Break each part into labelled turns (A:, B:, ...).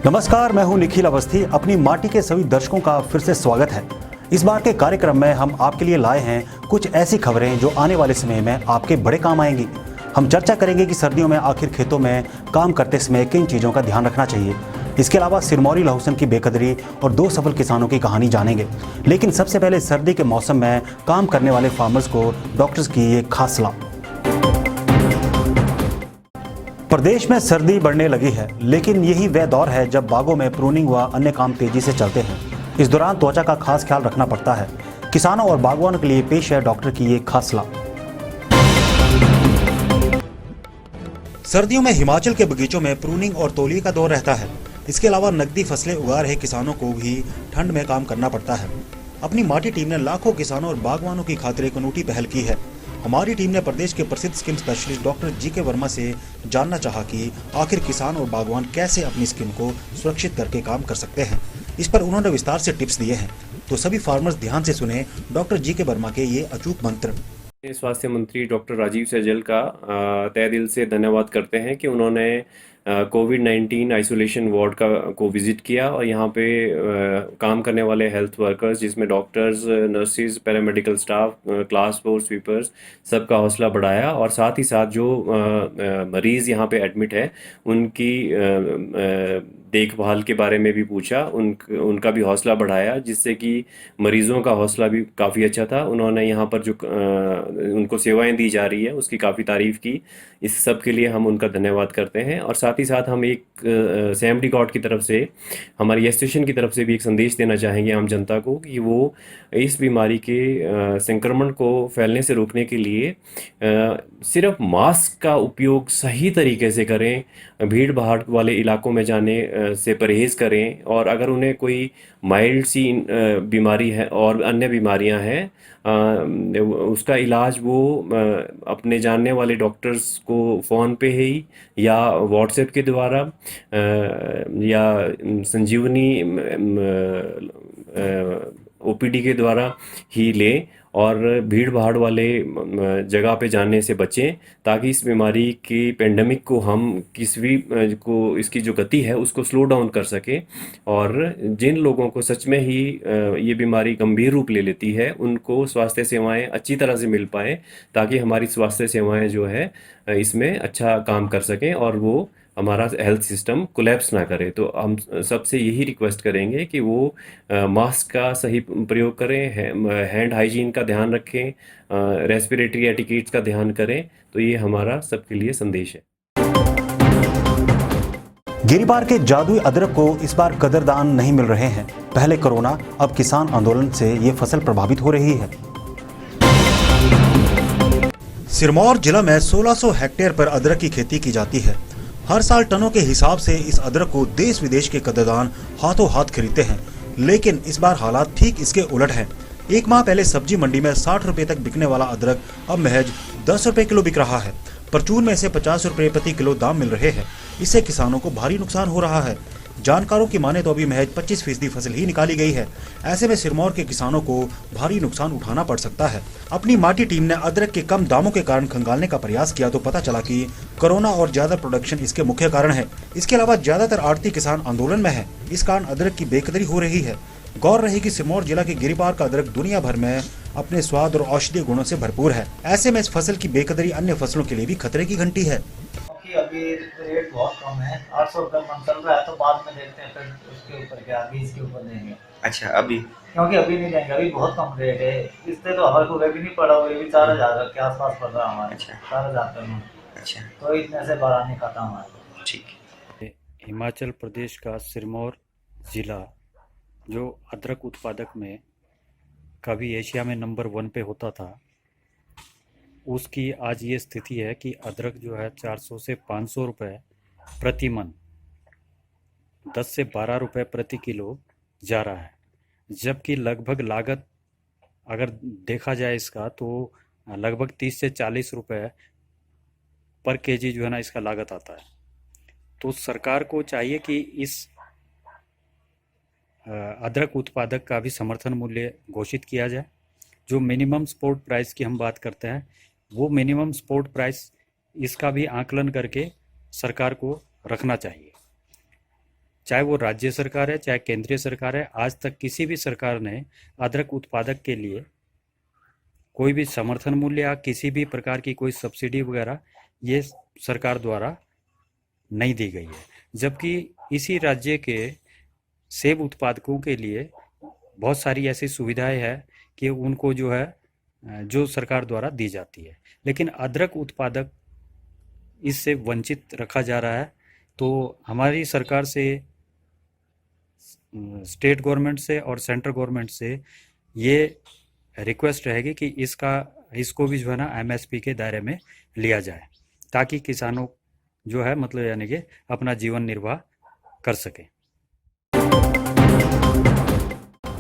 A: नमस्कार, मैं हूं निखिल अवस्थी। अपनी माटी के सभी दर्शकों का फिर से स्वागत है। इस बार के कार्यक्रम में हम आपके लिए लाए हैं कुछ ऐसी खबरें जो आने वाले समय में आपके बड़े काम आएंगी। हम चर्चा करेंगे कि सर्दियों में आखिर खेतों में काम करते समय किन चीज़ों का ध्यान रखना चाहिए। इसके अलावा सिरमौरी लहसुन की बेकदरी और 2 सफल किसानों की कहानी जानेंगे। लेकिन सबसे पहले सर्दी के मौसम में काम करने वाले फार्मर्स को डॉक्टर्स की ये खास सलाह। प्रदेश में सर्दी बढ़ने लगी है, लेकिन यही वह दौर है जब बागों में प्रूनिंग व अन्य काम तेजी से चलते हैं। इस दौरान त्वचा का खास ख्याल रखना पड़ता है। किसानों और बागवानों के लिए पेश है डॉक्टर की ये खास सलाह। सर्दियों में हिमाचल के बगीचों में प्रूनिंग और तौलिए का दौर रहता है। इसके अलावा नकदी फसलें उगा रहे किसानों को भी ठंड में काम करना पड़ता है। अपनी माटी टीम ने लाखों किसानों और बागवानों की खातिर एक अनूठी पहल की है। हमारी टीम ने प्रदेश के प्रसिद्ध skin specialist doctor GK. Verma से जानना चाहा कि आखिर किसान और बागवान कैसे अपनी स्किन को सुरक्षित करके काम कर सकते हैं। इस पर उन्होंने विस्तार से टिप्स दिए हैं, तो सभी फार्मर्स ध्यान से सुने डॉक्टर जी.के. वर्मा के ये अचूक मंत्र।
B: स्वास्थ्य मंत्री डॉक्टर राजीव सैजल का तहे दिल से धन्यवाद करते हैं कि उन्होंने कोविड-19 आइसोलेशन वार्ड को विज़िट किया और यहाँ पे काम करने वाले हेल्थ वर्कर्स जिसमें doctors, nurses, paramedical staff, class 4 sweepers सबका हौसला बढ़ाया और साथ ही साथ जो मरीज़ यहाँ पे एडमिट है उनकी देखभाल के बारे में भी पूछा, उनका भी हौसला बढ़ाया, जिससे कि मरीज़ों का हौसला भी काफ़ी अच्छा था। उन्होंने यहाँ पर जो उनको सेवाएं दी जा रही है उसकी काफ़ी तारीफ़ की। इस सब के लिए हम उनका धन्यवाद करते हैं और साथ ही साथ हम एक CMD गॉड की तरफ से, हमारी एसोसिएशन की तरफ से भी एक संदेश देना चाहेंगे आम जनता को कि वो इस बीमारी के संक्रमण को फैलने से रोकने के लिए सिर्फ मास्क का उपयोग सही तरीके से करें, भीड़ भाड़ वाले इलाकों में जाने से परहेज़ करें और अगर उन्हें कोई माइल्ड सी बीमारी है और अन्य बीमारियां हैं उसका इलाज वो अपने जानने वाले डॉक्टर्स को फ़ोन पे ही या व्हाट्सएप के द्वारा या संजीवनी OPD के द्वारा ही लें और भीड़ भाड़ वाले जगह पे जाने से बचें, ताकि इस बीमारी की पेंडेमिक को हम किसी भी को इसकी जो गति है उसको स्लो डाउन कर सकें और जिन लोगों को सच में ही ये बीमारी गंभीर रूप ले लेती है उनको स्वास्थ्य सेवाएं अच्छी तरह से मिल पाएँ, ताकि हमारी स्वास्थ्य सेवाएं जो है इसमें अच्छा काम कर सकें और वो हमारा हेल्थ सिस्टम कोलैप्स ना करे। तो हम सबसे यही रिक्वेस्ट करेंगे कि वो मास्क का सही प्रयोग करें, हैंड हाइजीन का ध्यान रखें, रेस्पिरेटरी एटिकेट्स का ध्यान करें। तो ये हमारा सबके लिए संदेश है।
A: गिरिपार के जादुई अदरक को इस बार कदरदान नहीं मिल रहे हैं। पहले कोरोना, अब किसान आंदोलन से ये फसल प्रभावित हो रही है। सिरमौर जिला में 1600 हेक्टेयर पर अदरक की खेती की जाती है। हर साल टनों के हिसाब से इस अदरक को देश विदेश के कदरदान हाथों हाथ खरीदते हैं, लेकिन इस बार हालात ठीक इसके उलट हैं। एक माह पहले सब्जी मंडी में 60 रुपए तक बिकने वाला अदरक अब महज 10 रुपए किलो बिक रहा है। परचून में से 50 रुपए प्रति किलो दाम मिल रहे हैं। इससे किसानों को भारी नुकसान हो रहा है। जानकारों की माने तो अभी महज 25% फसल ही निकाली गई है। ऐसे में सिरमौर के किसानों को भारी नुकसान उठाना पड़ सकता है। अपनी माटी टीम ने अदरक के कम दामों के कारण खंगालने का प्रयास किया तो पता चला कि कोरोना और ज्यादा प्रोडक्शन इसके मुख्य कारण है। इसके अलावा ज्यादातर आड़ती किसान आंदोलन में है, इस कारण अदरक की बेकदरी हो रही है। गौर रही कि सिरमौर जिला के गिरिपार का अदरक दुनिया भर में अपने स्वाद और औषधीय गुणों से भरपूर है। ऐसे में इस फसल की बेकदरी अन्य फसलों के लिए भी खतरे की घंटी है।
C: अभी रेट बहुत कम है, 800 रुपये मन चल रहा है, तो बाद में देखते हैं फिर उसके ऊपर क्या, बीज के ऊपर देंगे।
D: अच्छा, अभी
C: क्योंकि अभी नहीं देंगे, अभी बहुत कम रेट है। इससे तो हमारे को भी नहीं पड़ा, वो भी 4000 के आसपास पड़ रहा है हमारे।
D: अच्छा।
C: 4000 का।
D: अच्छा,
C: तो इतने से बड़ा नहीं खाता हमारे।
D: ठीक।
E: हिमाचल प्रदेश का सिरमौर ज़िला जो अदरक उत्पादक में कभी एशिया में नंबर 1 पे होता था, उसकी आज ये स्थिति है कि अदरक जो है 400 से 500 रुपये प्रति मन, 10 से 12 रुपये प्रति किलो जा रहा है। जबकि लगभग लागत अगर देखा जाए इसका तो लगभग 30 से 40 रुपये पर केजी जो है ना इसका लागत आता है। तो सरकार को चाहिए कि इस अदरक उत्पादक का भी समर्थन मूल्य घोषित किया जाए। जो मिनिमम सपोर्ट प्राइस की हम बात करते हैं, वो मिनिमम सपोर्ट प्राइस इसका भी आकलन करके सरकार को रखना चाहिए। चाहे वो राज्य सरकार है चाहे केंद्रीय सरकार है, आज तक किसी भी सरकार ने अदरक उत्पादक के लिए कोई भी समर्थन मूल्य या किसी भी प्रकार की कोई सब्सिडी वगैरह ये सरकार द्वारा नहीं दी गई है। जबकि इसी राज्य के सेब उत्पादकों के लिए बहुत सारी ऐसी सुविधाएं हैं कि उनको जो है जो सरकार द्वारा दी जाती है, लेकिन अदरक उत्पादक इससे वंचित रखा जा रहा है। तो हमारी सरकार से, स्टेट गवर्नमेंट से और सेंट्रल गवर्नमेंट से ये रिक्वेस्ट रहेगी कि इसको भी जो है ना एमएसपी के दायरे में लिया जाए, ताकि किसानों जो है मतलब यानी कि अपना जीवन निर्वाह कर सके।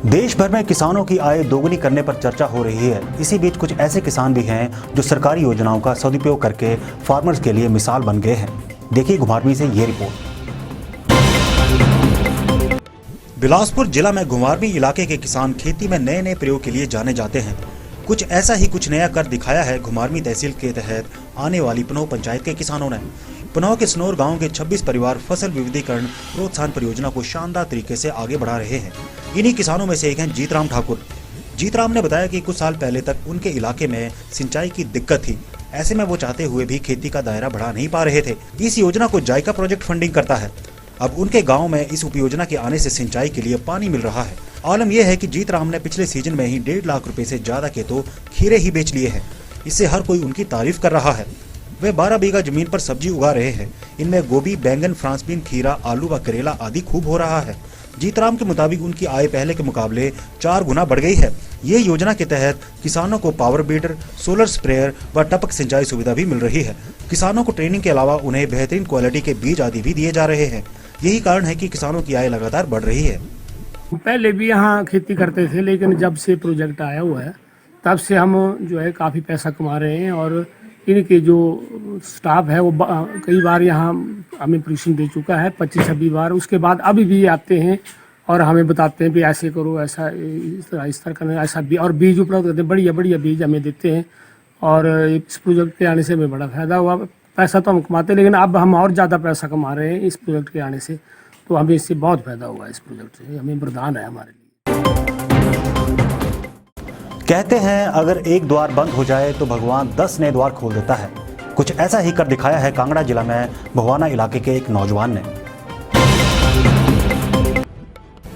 A: देश भर में किसानों की आय दोगुनी करने पर चर्चा हो रही है। इसी बीच कुछ ऐसे किसान भी हैं जो सरकारी योजनाओं का सदुपयोग करके फार्मर्स के लिए मिसाल बन गए हैं। देखिए घुमारवीं से ये रिपोर्ट। बिलासपुर जिला में घुमारवीं इलाके के किसान खेती में नए नए प्रयोग के लिए जाने जाते हैं। कुछ ऐसा ही कुछ नया कर दिखाया है घुमारवीं तहसील के तहत आने वाली पनोह पंचायत के किसानों ने। पनोह के स्नोर गांव के 26 परिवार फसल विविधीकरण प्रोत्साहन परियोजना को शानदार तरीके से आगे बढ़ा रहे हैं। इन्हीं किसानों में से एक हैं जीतराम ठाकुर। जीतराम ने बताया कि कुछ साल पहले तक उनके इलाके में सिंचाई की दिक्कत थी। ऐसे में वो चाहते हुए भी खेती का दायरा बढ़ा नहीं पा रहे थे। इस योजना को जायका प्रोजेक्ट फंडिंग करता है। अब उनके गांव में इस उपयोजना के आने से सिंचाई के लिए पानी मिल रहा है। आलम यह है कि जीतराम ने पिछले सीजन में ही 1.5 लाख रुपए से ज्यादा के तो खीरे ही बेच लिए हैं। इससे हर कोई उनकी तारीफ कर रहा है। वे 12 बीघा जमीन पर सब्जी उगा रहे हैं। इनमें गोभी, बैंगन, फ्रांस बीन, खीरा, आलू व करेला आदि खूब हो रहा है। जीतराम के मुताबिक उनकी आय पहले के मुकाबले 4 गुना बढ़ गई है। ये योजना के तहत किसानों को पावर बीडर, सोलर स्प्रेयर व टपक सिंचाई सुविधा भी मिल रही है। किसानों को ट्रेनिंग के अलावा उन्हें बेहतरीन क्वालिटी के बीज आदि भी दिए जा रहे हैं। यही कारण है कि किसानों की आय लगातार बढ़ रही है।
D: पहले भी यहाँ खेती करते थे, लेकिन जब से प्रोजेक्ट आया हुआ है तब से हम जो है काफ़ी पैसा कमा रहे हैं। और इनके जो स्टाफ है वो कई बार यहाँ हमें प्रशिक्षण दे चुका है, 25-26 बार। उसके बाद अभी भी आते हैं और हमें बताते हैं भी ऐसे करो, ऐसा इस तरह करना, ऐसा भी। और बीज उपलब्ध करते हैं, बढ़िया बढ़िया बीज हमें देते हैं। और इस प्रोजेक्ट के आने से हमें बड़ा फायदा हुआ। पैसा तो हम कमाते हैं, लेकिन अब हम और ज़्यादा पैसा कमा रहे हैं इस प्रोजेक्ट के आने से। तो हमें इससे बहुत फायदा हुआ। इस प्रोजेक्ट से हमें वरदान है हमारे लिए।
A: कहते हैं अगर एक द्वार बंद हो जाए तो भगवान 10 नए द्वार खोल देता है। कुछ ऐसा ही कर दिखाया है कांगड़ा जिला में भगवाना इलाके के एक नौजवान ने।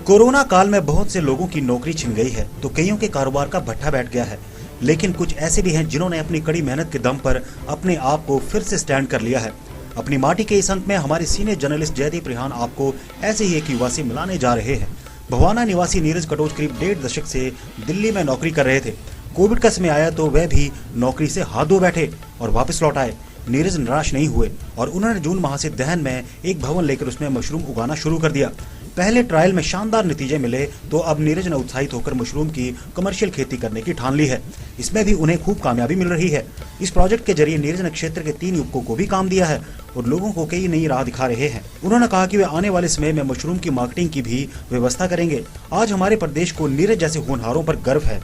A: कोरोना काल में बहुत से लोगों की नौकरी छिन गई है तो कईयों के कारोबार का भट्ठा बैठ गया है। लेकिन कुछ ऐसे भी हैं जिन्होंने अपनी कड़ी मेहनत के दम पर अपने आप को फिर से स्टैंड कर लिया है। अपनी माटी के इस अंक में हमारे सीनियर जर्नलिस्ट जयदीप रिहान आपको ऐसे ही एक युवा से मिलाने जा रहे हैं। भवाना निवासी नीरज कटोच करीब 1.5 दशक से दिल्ली में नौकरी कर रहे थे। कोविड का समय आया तो वह भी नौकरी से हाथ धो बैठे और वापस लौट आए। नीरज निराश नहीं हुए और उन्होंने जून माह से दहन में एक भवन लेकर उसमें मशरूम उगाना शुरू कर दिया। पहले ट्रायल में शानदार नतीजे मिले तो अब नीरज ने उत्साहित होकर मशरूम की कमर्शियल खेती करने की ठान ली है। इसमें भी उन्हें खूब कामयाबी मिल रही है। इस प्रोजेक्ट के जरिए नीरज ने क्षेत्र के 3 युवकों को भी काम दिया है और लोगों को कई नई राह दिखा रहे हैं। उन्होंने कहा कि वे आने वाले समय में मशरूम की मार्केटिंग की भी व्यवस्था करेंगे। आज हमारे प्रदेश को नीरज जैसे होनहारों पर गर्व है।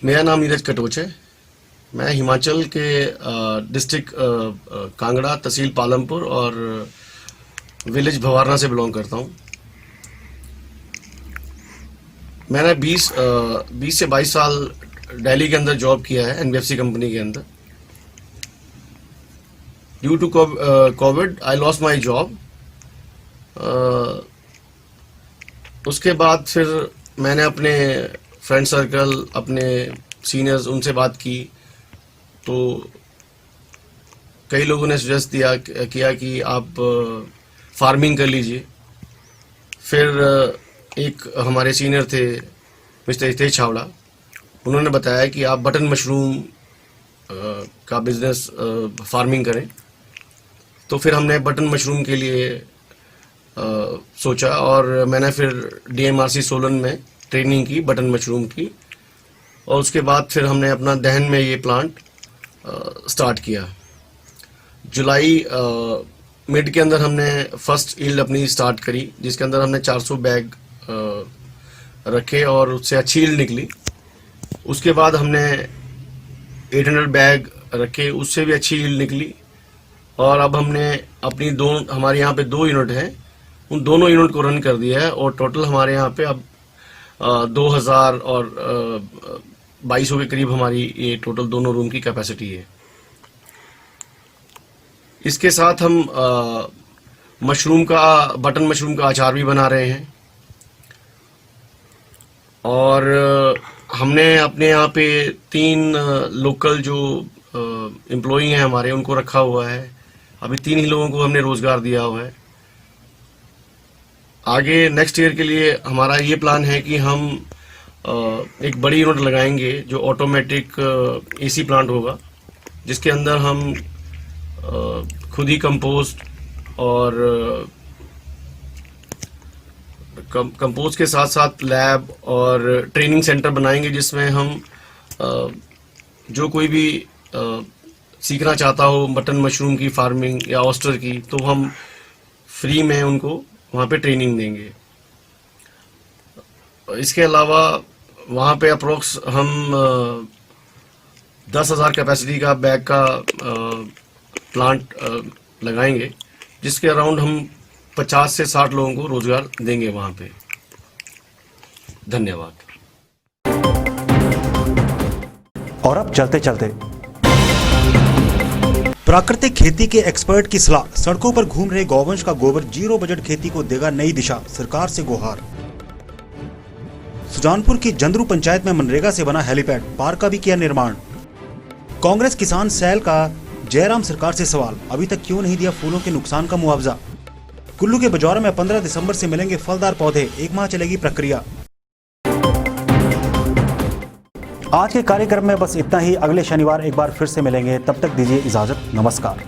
F: मेरा नाम नीरज कटोच है। मैं हिमाचल के डिस्ट्रिक्ट कांगड़ा, तहसील पालमपुर और विलेज भवारना से बिलोंग करता हूँ। मैंने 20 से 22 साल दिल्ली के अंदर जॉब किया है एनबीएफसी कंपनी के अंदर। Due to COVID I lost my job. उसके बाद फिर मैंने अपने फ्रेंड सर्कल, अपने सीनियर्स, उनसे बात की तो कई लोगों ने सजेस्ट किया कि आप फार्मिंग कर लीजिए। फिर एक हमारे सीनियर थे मिस्टर हितेश छावड़ा, उन्होंने बताया कि आप बटन मशरूम का बिजनेस फार्मिंग करें। तो फिर हमने बटन मशरूम के लिए सोचा और मैंने फिर डीएमआरसी सोलन में ट्रेनिंग की बटन मशरूम की। और उसके बाद फिर हमने अपना दहन में ये प्लांट स्टार्ट किया। जुलाई मिड के अंदर हमने फर्स्ट ईल्ड अपनी स्टार्ट करी, जिसके अंदर हमने 400 बैग रखे और उससे अच्छी ईल्ड निकली। उसके बाद हमने 800 बैग रखे, उससे भी अच्छी ईल्ड निकली। और अब हमने अपनी हमारे यहाँ पे 2 यूनिट हैं उन दोनों यूनिट को रन कर दिया है और टोटल हमारे यहाँ पे अब 2000 और 2200 के करीब हमारी ये टोटल दोनों रूम की कैपेसिटी है। इसके साथ हम बटन मशरूम का अचार भी बना रहे हैं और हमने अपने यहाँ पे 3 लोकल जो एम्प्लॉई हैं हमारे उनको रखा हुआ है। अभी 3 ही लोगों को हमने रोजगार दिया हुआ है। आगे नेक्स्ट ईयर के लिए हमारा ये प्लान है कि हम एक बड़ी यूनिट लगाएंगे जो ऑटोमेटिक एसी प्लांट होगा, जिसके अंदर हम खुद ही कंपोस्ट और कंपोस्ट के साथ साथ लैब और ट्रेनिंग सेंटर बनाएंगे, जिसमें हम जो कोई भी सीखना चाहता हो बटन मशरूम की फार्मिंग या ऑयस्टर की, तो हम फ्री में उनको वहाँ पे ट्रेनिंग देंगे। इसके अलावा वहाँ पे अप्रोक्स हम 10,000 कैपेसिटी का बैग का प्लांट लगाएंगे, जिसके अराउंड हम 50 से 60 लोगों को रोजगार देंगे वहाँ पे। धन्यवाद।
A: और अब चलते चलते प्राकृतिक खेती के एक्सपर्ट की सलाह, सड़कों पर घूम रहे गौवंश का गोबर जीरो बजट खेती को देगा नई दिशा, सरकार से गुहार। सुजानपुर की जंदरू पंचायत में मनरेगा से बना हेलीपैड, पार्क का भी किया निर्माण। कांग्रेस किसान सेल का जयराम सरकार से सवाल, अभी तक क्यों नहीं दिया फूलों के नुकसान का मुआवजा। कुल्लू के बजौरा में 15 दिसंबर से मिलेंगे फलदार पौधे, 1 माह चलेगी प्रक्रिया। आज के कार्यक्रम में बस इतना ही। अगले शनिवार एक बार फिर से मिलेंगे, तब तक दीजिए इजाजत, नमस्कार।